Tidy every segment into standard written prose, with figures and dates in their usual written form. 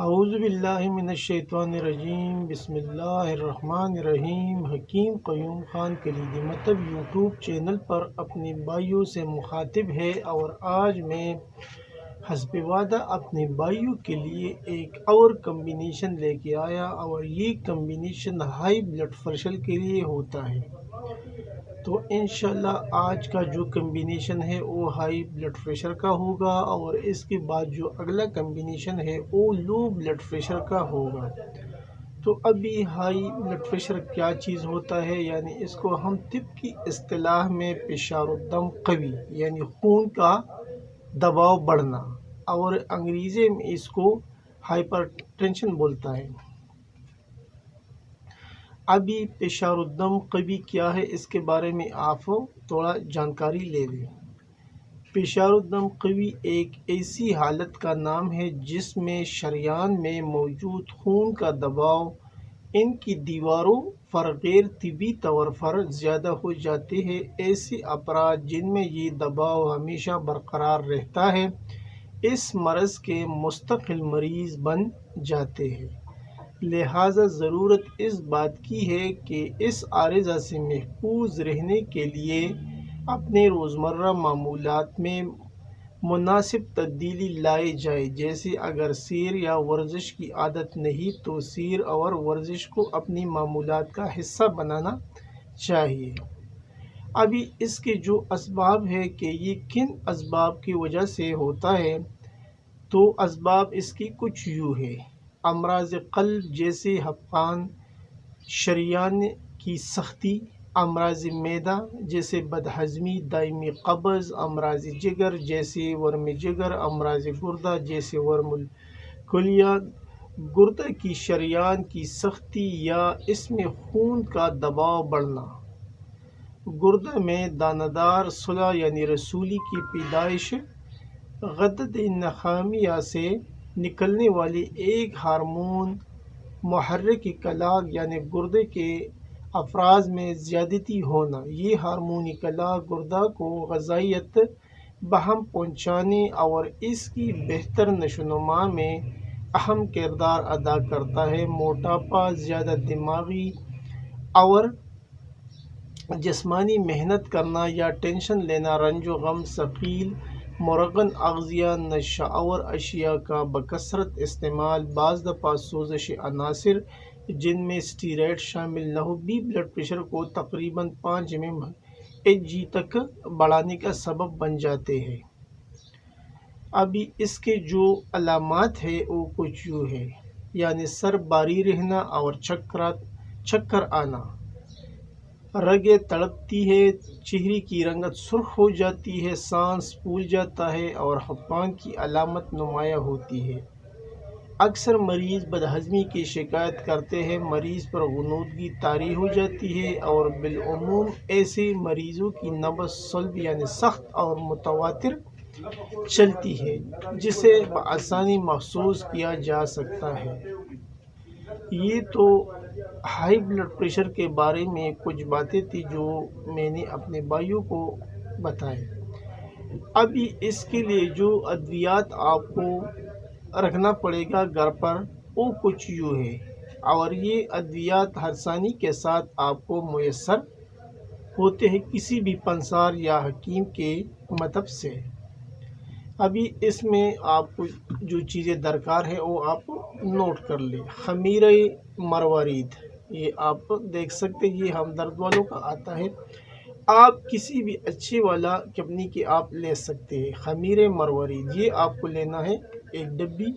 اعوذ باللہ من الشیطان الرجیم، بسم اللہ الرحمن الرحیم۔ حکیم قیوم خان کلیدی مطلب یوٹیوب چینل پر اپنے بھائیوں سے مخاطب ہے، اور آج میں حسب وعدہ اپنے بھائیوں کے لیے ایک اور کمبینیشن لے کے آیا، اور یہ کمبینیشن ہائی بلڈ پریشر کے لیے ہوتا ہے۔ تو انشاءاللہ آج کا جو کمبینیشن ہے وہ ہائی بلڈ پریشر کا ہوگا، اور اس کے بعد جو اگلا کمبینیشن ہے وہ لو بلڈ پریشر کا ہوگا۔ تو ابھی ہائی بلڈ پریشر کیا چیز ہوتا ہے، یعنی اس کو ہم طب کی اصطلاح میں فشار الدم قوی یعنی خون کا دباؤ بڑھنا، اور انگریزی میں اس کو ہائپر ٹینشن بولتا ہے۔ ابھی فشار الدم قوی کیا ہے اس کے بارے میں آپ تھوڑا جانکاری لے لیں۔ فشار الدم قوی ایک ایسی حالت کا نام ہے جس میں شریان میں موجود خون کا دباؤ ان کی دیواروں پر غیر طبی طور پر زیادہ ہو جاتے ہیں۔ ایسے افراد جن میں یہ دباؤ ہمیشہ برقرار رہتا ہے اس مرض کے مستقل مریض بن جاتے ہیں۔ لہٰذا ضرورت اس بات کی ہے کہ اس عارضہ سے محفوظ رہنے کے لیے اپنے روزمرہ معمولات میں مناسب تبدیلی لائی جائے، جیسے اگر سیر یا ورزش کی عادت نہیں تو سیر اور ورزش کو اپنی معمولات کا حصہ بنانا چاہیے۔ ابھی اس کے جو اسباب ہے کہ یہ کن اسباب کی وجہ سے ہوتا ہے، تو اسباب اس کی کچھ یوں ہے: امراض قلب جیسے خفقان، شریان کی سختی، امراض معدہ جیسے بدہضمی، دائمی قبض، امراض جگر جیسے ورم جگر، امراض گردہ جیسے ورم الکلیہ۔ گردہ کی شریان کی سختی یا اس میں خون کا دباؤ بڑھنا، گردہ میں دانہ دار صلہ یعنی رسولی کی پیدائش، غدد نخامیہ سے نکلنے والی ایک ہارمون محرک کلاغ یعنی گردے کے افراز میں زیادتی ہونا۔ یہ ہارمونی کلاغ گردہ کو غذائیت بہم پہنچانے اور اس کی بہتر نشو و نما میں اہم کردار ادا کرتا ہے۔ موٹاپا، زیادہ دماغی اور جسمانی محنت کرنا یا ٹینشن لینا، رنج و غم، ثقیل مرگن اغذیہ، نشہ آور اشیاء کا بکثرت استعمال، بعض دفعہ سوزش عناصر جن میں اسٹیرائڈ شامل نہ ہو بھی بلڈ پریشر کو تقریباً 5 mmHg تک بڑھانے کا سبب بن جاتے ہیں۔ ابھی اس کے جو علامات ہیں وہ کچھ یوں ہے، یعنی سر باری رہنا اور چکر آنا، رگیں تڑپتی ہے، چہرے کی رنگت سرخ ہو جاتی ہے، سانس پھول جاتا ہے اور خفقان کی علامت نمایاں ہوتی ہے۔ اکثر مریض بدہضمی کی شکایت کرتے ہیں، مریض پر غنودگی طاری ہو جاتی ہے، اور بالعموم ایسے مریضوں کی نبض صلب یعنی سخت اور متواتر چلتی ہے، جسے بآسانی محسوس کیا جا سکتا ہے۔ یہ تو ہائی بلڈ پریشر کے بارے میں کچھ باتیں تھی جو میں نے اپنے بھائیوں کو بتائے۔ ابھی اس کے لیے جو ادویات آپ کو رکھنا پڑے گا گھر پر وہ کچھ یوں ہے، اور یہ ادویات آسانی کے ساتھ آپ کو میسر ہوتے ہیں کسی بھی پنسار یا حکیم کے مدد سے۔ ابھی اس میں آپ کو جو چیزیں درکار ہے وہ آپ نوٹ کر لیں۔ خمیرہ مروارید، یہ آپ دیکھ سکتے ہیں، یہ ہمدرد والوں کا آتا ہے، آپ کسی بھی اچھے والا کمپنی کے آپ لے سکتے ہیں۔ خمیرہ مروارید یہ آپ کو لینا ہے 1 ڈبی۔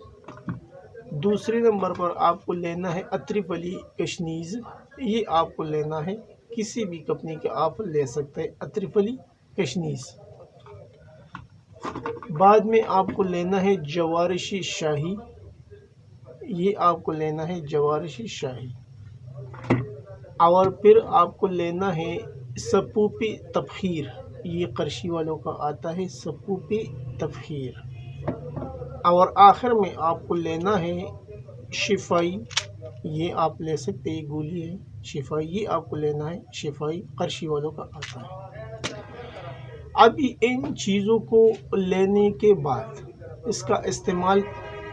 دوسرے نمبر پر آپ کو لینا ہے اطرف علی کشنیز، یہ آپ کو لینا ہے کسی بھی کمپنی کے آپ لے سکتے ہیں، اطرف علی کشنیز۔ بعد میں آپ کو لینا ہے جوارشی شاہی، یہ آپ کو لینا ہے جوارشی شاہی، اور پھر آپ کو لینا ہے سپوپ تبخیر، یہ قرشی والوں کا آتا ہے سپوپ تبخیر، اور آخر میں آپ کو لینا ہے شفائی، یہ آپ لے سکتے ہیں، یہ گولی ہے شفائی، یہ آپ کو لینا ہے شفائی، قرشی والوں کا آتا ہے۔ ابھی ان چیزوں کو لینے کے بعد اس کا استعمال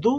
2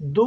2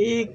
1